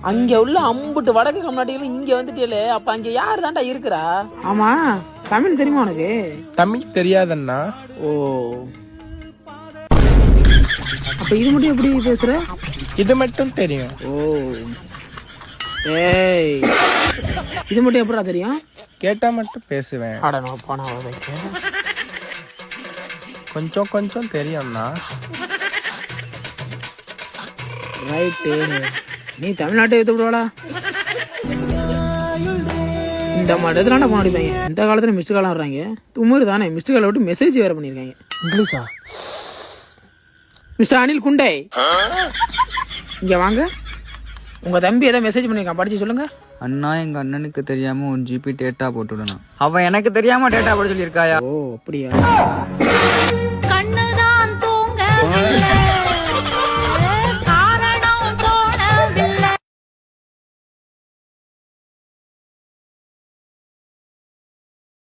அங்க உள்ள அம்புட்டு வடக்கு கர்நாடகால இங்க வந்துட்டே. அப்ப அங்க யாரு தாண்டா இருக்கிறா? ஆமா, தமிழ் தெரியுமா உனக்கு? தமிழ் தெரியாதண்ணா. ஓ, அப்ப இது மட்டும் எப்படி பேசுற? இது மட்டும் தெரியும். ஓ, ஏய், இது மட்டும் எப்படா தெரியும்? கேட்டா மட்டும் பேசுவேன். கொஞ்சம் கொஞ்சம் தெரியும்ண்ணா. ரைட்டு, நீ தமிழ்நாட்டை எடுத்து விடுவாடா. இந்த மாதிரி இடத்துல போன அடிப்பாங்க. இந்த காலத்துல மிஸ்டு காலம் வர்றாங்க. தும்முரு தானே, மிஸ்டு காலை விட்டு மெசேஜ் வேற பண்ணிருக்காங்க. இங்கிலீஷா? மிஸ்டர் அனில் குண்டை, இங்க வாங்க. உங்க தம்பி ஏதோ மெசேஜ் பண்ணிருக்கான், படிச்சு சொல்லுங்க. அண்ணா, எங்க அண்ணனுக்கு தெரியாம 1 GB டேட்டா போட்டுடணும். அவன் எனக்கு தெரியாம டேட்டா போட சொல்லியிருக்காயா? ஓ, அப்படியா?